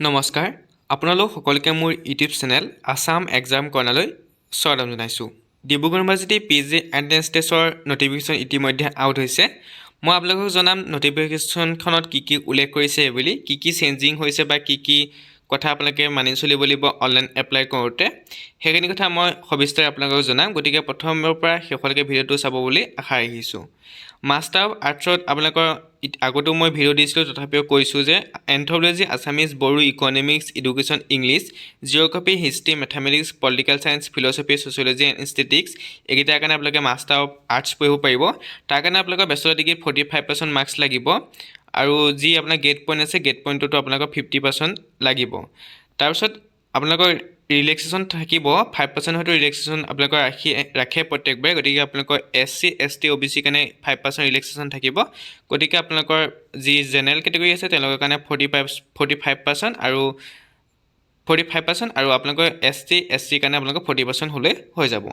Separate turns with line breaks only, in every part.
নমস্কাৰ আপোনালোক সকলোকে মোৰ ইউটিউব চেনেল আসাম এক্সাম কৰ্ণাৰলৈ স্বাগতম জনাইছোঁ। ডিব্ৰুগড় ইউনিভাৰ্চিটি PG এণ্ট্ৰেন্স টেষ্টৰ নটিফিকেশ্যন ইতিমধ্যে আউট হৈছে। মই আপোনালোকক জনাম নটিফিকেশ্যনখনত কি উল্লেখ কৰিছে বুলি, কি চেঞ্জিং হৈছে বা কি কথা আপোনালোকে মানি চলিব লাগিব অনলাইন এপ্লাই কৰোঁতে, সেইখিনি কথা মই সবিস্তাৰে আপোনালোকক জনাম। গতিকে প্ৰথমৰ পৰা শেষলৈকে ভিডিঅ'টো চাব বুলি আশা ৰাখিছোঁ। মাষ্টাৰ অফ আৰ্টছত আপোনালোকৰ আগতো মই ভিডিঅ' দিছিলোঁ, তথাপিও কৈছোঁ যে anthropology, Assamese, Bodo, economics, education, English, geography, history, mathematics, political science, philosophy, sociology and statistics এইকেইটাৰ কাৰণে আপোনালোকে মাষ্টাৰ অফ আৰ্টছ পঢ়িব পাৰিব। তাৰ কাৰণে আপোনালোকৰ বেচেলৰ ডিগ্ৰীত 45% মাৰ্কছ লাগিব, আৰু যি আপোনাৰ গেট পইণ্ট আছে গেট পইণ্টতো আপোনালোকৰ 50% লাগিব। তাৰপিছত আপোনালোকৰ ৰিলেক্সেশ্যন থাকিব 5%, হয়তো ৰিলেক্সেশ্যন আপোনালোকৰ ৰাখে প্ৰত্যেকবাৰে। গতিকে আপোনালোকৰ SC ST OBC কাৰণে 5% ৰিলেক্সেশ্যন থাকিব। গতিকে আপোনালোকৰ যি জেনেৰেল কেটেগৰী আছে তেওঁলোকৰ কাৰণে 45% আৰু 45%, আৰু আপোনালোকৰ ST SC কাৰণে আপোনালোকৰ 40% হ'লে হৈ যাব।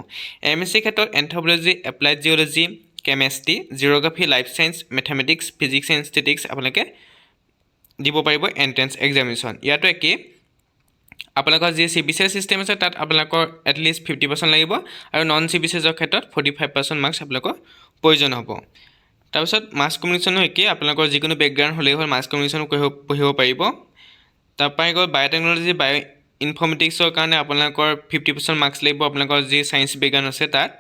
MSc ক্ষেত্ৰত anthropology, applied geology, chemistry, geography, life science, mathematics, physics and statistics আপোনালোকে দিব পাৰিব এণ্ট্ৰেন্স এক্সামিনেশ্যন। ইয়াতো একেই, আপোনালোকৰ যি CBCS চিষ্টেম আছে তাত আপোনালোকৰ এটলিষ্ট 50% লাগিব, আৰু নন CBCSৰ ক্ষেত্ৰত 45% মাৰ্কছ আপোনালোকৰ প্ৰয়োজন হ'ব। তাৰপিছত মাছ কমিউনিকেশ্যনো একেই, আপোনালোকৰ যিকোনো বেকগ্ৰাউণ্ড হ'লেই হ'ল মাছ কমিউনিকেশ্যনো পঢ়িব পাৰিব। তাৰপৰা গ'ল বায়'টেকনলজি, বায়' ইনফৰ্মেটিক্সৰ কাৰণে আপোনালোকৰ 50% মাৰ্কছ লাগিব, আপোনালোকৰ যি ছায়েন্স বেকগ্ৰাউণ্ড আছে তাত।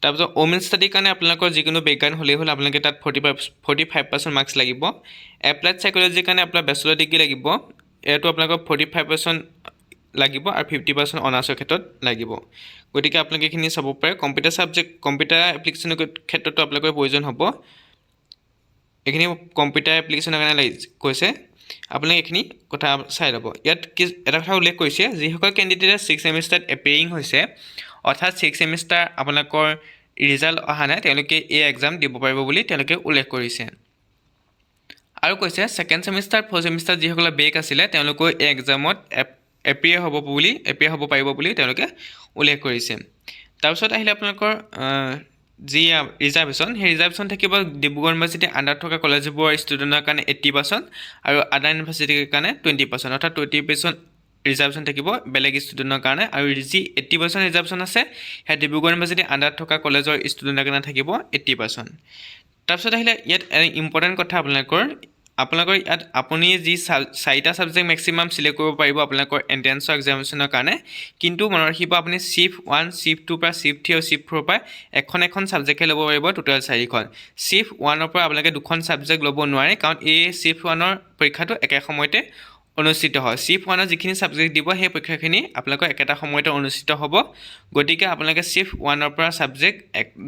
তাৰপিছত ওমেন ষ্টাডিৰ কাৰণে আপোনালোকৰ যিকোনো বেকগ্ৰাউণ্ড হ'লেই হ'ল, আপোনালোকে তাত 45% মাৰ্কছ লাগিব। এপ্লাইড চাইক'লজিৰ কাৰণে আপোনাৰ বেচেলৰ ডিগ্ৰী লাগিব, এইটো আপোনালোকৰ 45% লাগিব, আৰু 50% অনাৰ্ছৰ ক্ষেত্ৰত লাগিব। গতিকে আপোনালোকে এইখিনি চাব পাৰে। কম্পিউটাৰ এপ্লিকেশ্যনৰ ক্ষেত্ৰতো আপোনালোকৰ প্ৰয়োজন হ'ব। এইখিনি কম্পিউটাৰ এপ্লিকেশ্যনৰ কাৰণে কৈছে, আপোনালোকে এইখিনি কথা চাই ল'ব। ইয়াত এটা কথা উল্লেখ কৰিছে, যিসকল কেণ্ডিডেটে 6th ছেমিষ্টাৰত এপিয়াৰিং হৈছে, অৰ্থাৎ 6th ছেমিষ্টাৰ আপোনালোকৰ ৰিজাল্ট অহা নাই, তেওঁলোকে এই এক্সাম দিব পাৰিব বুলি তেওঁলোকে উল্লেখ কৰিছে। আৰু কৈছে 2nd ছেমিষ্টাৰ 4th ছেমিষ্টাৰ যিসকলৰ বেক আছিলে তেওঁলোকেও এই এক্সামত এপিয়াৰ হ'ব পাৰিব বুলি তেওঁলোকে উল্লেখ কৰিছে। তাৰপিছত আহিলে আপোনালোকৰ যি ৰিজাৰ্ভেশ্যন, সেই ৰিজাৰ্ভেশ্যন থাকিব ডিব্ৰুগড় ইউনিভাৰ্চিটিৰ আণ্ডাৰত থকা কলেজবোৰৰ ষ্টুডেণ্টৰ কাৰণে 80%, আৰু আদাৰ ইউনিভাৰ্চিটিৰ কাৰণে 20%, অৰ্থাৎ 20% ৰিজাৰ্ভেশ্যন থাকিব বেলেগ ষ্টুডেণ্টৰ কাৰণে। আৰু যি 80% ৰিজাৰ্ভেশ্যন আছে সেয়া ডিব্ৰুগড় ইউনিভাৰ্চিটিৰ আণ্ডাৰত থকা কলেজৰ ষ্টুডেণ্টৰ কাৰণে থাকিব 80%। তাৰপিছত আহিলে ইয়াত ইম্পৰ্টেণ্ট কথা, আপোনালোকৰ ইয়াত আপুনি যি 4টা ছাবজেক্ট মেক্সিমাম চিলেক্ট কৰিব পাৰিব আপোনালোকৰ এণ্ট্ৰেন্সৰ এক্সামিনেশ্যনৰ কাৰণে, কিন্তু মনত ৰাখিব আপুনি Shift 1, Shift 2 পৰা Shift 3 আৰু Shift 4 পৰা এখন ছাবজেক্টহে ল'ব পাৰিব, টোটেল 4খন। Shift 1ৰ পৰা আপোনালোকে 2খন ছাবজেক্ট ল'ব নোৱাৰে, কাৰণ এই Shift 1ৰ পৰীক্ষাটো একে সময়তে অনুষ্ঠিত হয়। Shift 1ৰ যিখিনি ছাবজেক্ট দিব সেই পৰীক্ষাখিনি আপোনালোকৰ একেটা সময়তে অনুষ্ঠিত হ'ব। গতিকে আপোনালোকে Shift 1ৰ পৰা ছাবজেক্ট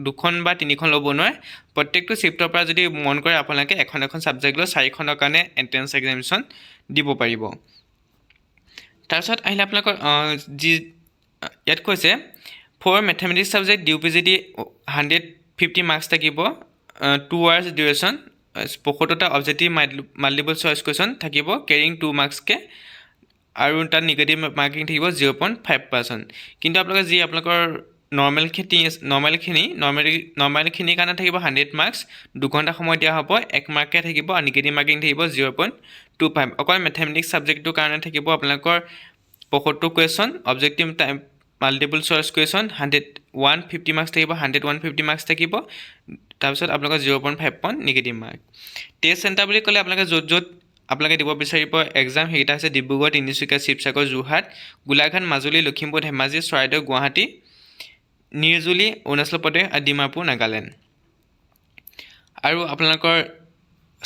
2খন বা 3খন ল'ব নোৱাৰে। প্ৰত্যেকটো শ্বিফ্টৰ পৰা যদি মন কৰে আপোনালোকে এখন ছাবজেক্ট লৈ 4খনৰ কাৰণে এণ্ট্ৰেন্স এক্সামিনেশ্যন দিব পাৰিব। তাৰপিছত আহিলে আপোনালোকৰ যি ইয়াত কৈছে for mathematics subject DUPGD 150 marks থাকিব, 2 hours ডিউৰেশ্যন, 75টা অবজেক্টিভ মাল্টিপল চইচ কুৱেশ্যন থাকিব কেৰিং 2 মাৰ্কছকৈ, আৰু তাত নিগেটিভ মাৰ্কিং থাকিব 0.5%। কিন্তু আপোনালোকৰ নৰ্মেলখিনিৰ কাৰণে থাকিব 100 মাৰ্কছ, 2 ঘণ্টা সময় দিয়া হ'ব, 1 মাৰ্ককৈ থাকিব, আৰু নিগেটিভ মাৰ্কিং থাকিব 0.25। অকল মেথামেটিক্স ছাবজেক্টটোৰ কাৰণে থাকিব আপোনালোকৰ 75 question, objective type multiple choice question 150 marks থাকিব, 150 মাৰ্কছ থাকিব। তাৰপিছত আপোনালোকৰ 0.5 নিগেটিভ মাৰ্ক। টেষ্ট চেণ্টাৰ বুলি ক'লে আপোনালোকে য'ত আপোনালোকে দিব বিচাৰিব এক্সাম, সেইকেইটা হৈছে ডিব্ৰুগড়, তিনিচুকীয়া, শিৱসাগৰ, যোৰহাট, গোলাঘাট, মাজুলী, লখিমপুৰ, ধেমাজি, চৰাইদেউ, গুৱাহাটী, নিৰজুলি, অৰুণাচল প্ৰদেশ আৰু ডিমাপুৰ, নাগালেণ্ড। আৰু আপোনালোকৰ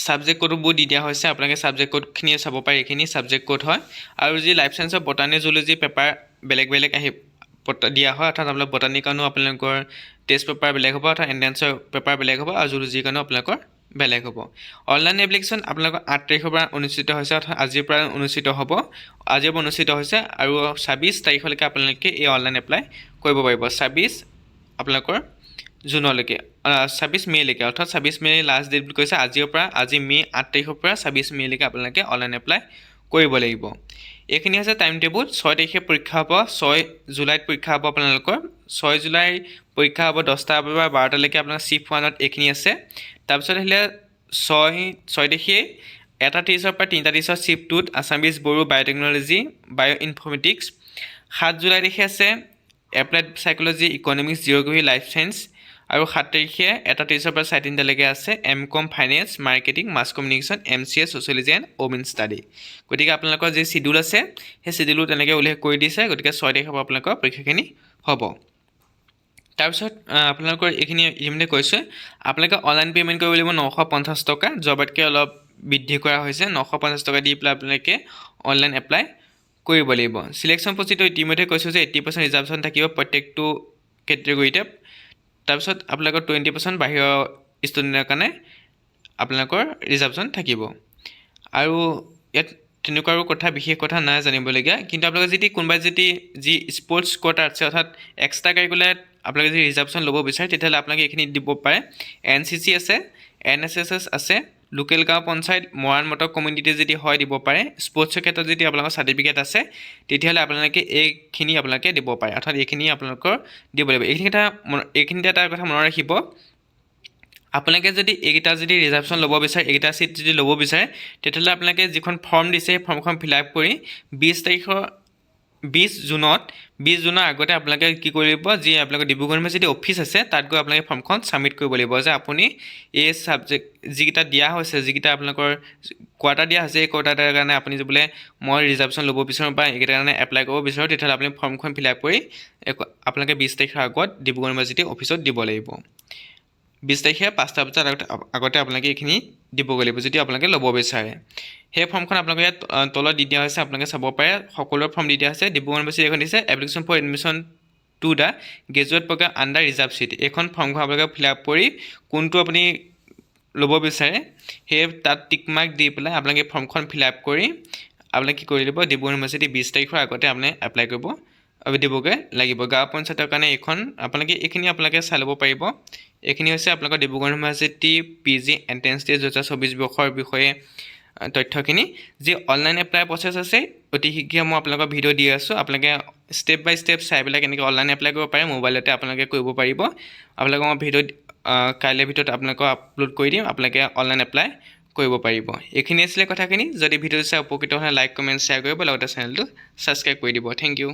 ছাবজেক্ট কোডবোৰ দি দিয়া হৈছে, আপোনালোকে ছাবজেক্ট কোডখিনি চাব পাৰে, এইখিনি ছাবজেক্ট কোড হয়। আৰু যি লাইফ ছায়েন্সৰ বটানী জুলজি পেপাৰ বেলেগ দিয়া হয়, অৰ্থাৎ আপোনালোকৰ বটানীৰ কাৰণেও আপোনালোকৰ টেষ্ট পেপাৰ বেলেগ হ'ব, অৰ্থাৎ এণ্ট্ৰেন্সৰ পেপাৰ বেলেগ হ'ব, আৰু জুলজিৰ কাৰণেও আপোনালোকৰ বেলেগ হ'ব। অনলাইন এপ্লিকেশ্যন আপোনালোকৰ 8 তাৰিখৰ পৰা অনুষ্ঠিত হৈছে, অৰ্থাৎ আজিৰ পৰা অনুষ্ঠিত হ'ব, আজিৰ পৰা অনুষ্ঠিত হৈছে, আৰু 26 তাৰিখলৈকে আপোনালোকে এই অনলাইন এপ্লাই কৰিব পাৰিব। 26 আপোনালোকৰ জুনলৈকে, 26 মে'লৈকে, অৰ্থাৎ 26 মে' লাষ্ট ডেট বুলি কৈছে। আজি মে' 8 তাৰিখৰ পৰা 26 মে'লৈকে আপোনালোকে অনলাইন এপ্লাই কৰিব লাগিব। এইখিনি হৈছে টাইম টেবুল। 6 তাৰিখে পৰীক্ষা হ'ব, 6 জুলাইত পৰীক্ষা হ'ব আপোনালোকৰ। 6 জুলাই পৰীক্ষা হ'ব 10টাৰ পৰা 12টালৈকে আপোনাৰ Shift 1ত এইখিনি আছে। তাৰপিছত আহিলে 6 তাৰিখে এটা 30ৰ পৰা 3টা 30ৰ শিফ্টটোত Assamese Bodo biotechnology bio' informatics 7 July তাৰিখে আছে applied psychology economics geography life science আৰু 7 তাৰিখে এটা 30ৰ পৰা 3:30লৈকে আছে M Com finance marketing mass communication MCA sociology and women study গতিকে আপোনালোকৰ যি চিডিউল আছে সেই চিডিউলটো তেনেকৈ উল্লেখ কৰি দিছে গতিকে 6 তাৰিখৰ পৰা আপোনালোকৰ পৰীক্ষাখিনি হ'ব তাৰপিছত আপোনালোকৰ এইখিনি ইতিমধ্যে কৈছোঁ আপোনালোকে অনলাইন পে'মেণ্ট কৰিব লাগিব 950 টকা যোৱাবাৰতকৈ অলপ বৃদ্ধি কৰা হৈছে 950 টকা দি পেলাই আপোনালোকে অনলাইন এপ্লাই কৰিব লাগিব সিলেকশ্যন প্ৰচিডিউৰ ইতিমধ্যে কৈছোঁ যে 80% ৰিজাৰ্ভেশ্যন থাকিব প্ৰত্যেকটো কেটেগৰীতে তাৰপিছত আপোনালোকৰ 20% বাহিৰৰ ষ্টুডেণ্টৰ কাৰণে আপোনালোকৰ ৰিজাৰ্ভেশ্যন থাকিব আৰু ইয়াত তেনেকুৱা আৰু কথা বিশেষ কথা নাই জানিবলগীয়া কিন্তু আপোনালোকে যদি কোনোবাই যদি যি স্পৰ্টছ কোটা আছে অৰ্থাৎ এক্সট্ৰা কাৰিকুলাৰ আপোনালোকে যদি ৰিজাৰ্ভেশ্যন ল'ব বিচাৰে তেতিয়াহ'লে আপোনালোকে এইখিনি দিব পাৰে NCC আছে NSS আছে লোকেল গাঁও পঞ্চায়ত মৰাণ মটক কমিউনিটি যদি হয় দিব পাৰে স্পৰ্টছৰ ক্ষেত্ৰত যদি আপোনালোকৰ চাৰ্টিফিকেট আছে তেতিয়াহ'লে আপোনালোকে এইখিনি আপোনালোকে দিব পাৰে অৰ্থাৎ এইখিনি আপোনালোকৰ দিব লাগিব এইখিনিতে এটা কথা মনত ৰাখিব আপোনালোকে যদি এইকেইটা যদি ৰিজাৰ্ভেশ্যন ল'ব বিচাৰে এইকেইটা চিট যদি ল'ব বিচাৰে তেতিয়াহ'লে আপোনালোকে যিখন ফৰ্ম দিছে সেই ফৰ্মখন ফিল আপ কৰি 20 জুনৰ আগতে আপোনালোকে কি কৰিব লাগিব যি আপোনালোকৰ ডিব্ৰুগড় ইউনিভাৰ্চিটি অফিচ আছে তাত গৈ আপোনালোকে ফৰ্মখন ছাবমিট কৰিব লাগিব যে আপুনি এই ছাবজেক্ট যিকেইটা দিয়া হৈছে যিকেইটা আপোনালোকৰ কোৱাৰ্টাৰ দিয়া হৈছে এই কোৱাৰ্টাৰৰ কাৰণে আপুনি যে বোলে মই ৰিজাৰ্ভেশ্যন ল'ব বিচাৰোঁ বা এইকেইটাৰ কাৰণে এপ্লাই কৰিব বিচাৰোঁ তেতিয়াহ'লে আপুনি ফৰ্মখন ফিল আপ কৰি আপোনালোকে 20 তাৰিখৰ আগত ডিব্ৰুগড় ইউনিভাৰ্চিটি অফিচত দিব লাগিব 20 তাৰিখে 5টা বজাৰ আগতে আপোনালোকে এইখিনি দিবগৈ লাগিব যদি আপোনালোকে ল'ব বিচাৰে সেই ফৰ্মখন আপোনালোকে ইয়াত তলত দি দিয়া হৈছে আপোনালোকে চাব পাৰে সকলোৰে ফৰ্ম দি দিয়া হৈছে ডিব্ৰুগড় ইউনিভাৰ্চিটি এখন দিছে application for admission to the graduate program under reserve seat এইখন ফৰ্মখন আপোনালোকে ফিল আপ কৰি কোনটো আপুনি ল'ব বিচাৰে সেই তাত টিক মাৰ্ক দি পেলাই আপোনালোকে ফৰ্মখন ফিল আপ কৰি আপোনালোকে কি কৰি দিব ডিব্ৰুগড় ইউনিভাৰ্চিটি 20 তাৰিখৰ আগতে আপুনি এপ্লাই কৰিব দিবগৈ লাগিব গাঁও পঞ্চায়তৰ কাৰণে এইখন এইখিনি আপোনালোকে চাই ল'ব পাৰিব এইখিনি হৈছে আপোনালোকৰ Dibrugarh university PG entrance test 2024 বৰ্ষৰ বিষয়ে তথ্যখিনি যি অনলাইন এপ্লাই প্ৰচেছ আছে অতি শীঘ্ৰে মই আপোনালোকৰ ভিডিঅ' দি আছোঁ আপোনালোকে ষ্টেপ বাই ষ্টেপ চাই পেলাই কেনেকৈ অনলাইন এপ্লাই কৰিব পাৰে মোবাইলতে আপোনালোকে কৰিব পাৰিব আপোনালোকৰ মই ভিডিঅ' কাইলৈ ভিডিঅ'ত আপোনালোকক আপলোড কৰি দিম আপোনালোকে অনলাইন এপ্লাই কৰিব পাৰিব এইখিনি আছিলে কথাখিনি যদি ভিডিঅ'টো চাই উপকৃত হ'লে লাইক কমেণ্ট শ্বেয়াৰ কৰিব লগতে চেনেলটো ছাবস্ক্ৰাইব কৰি দিব থেংক ইউ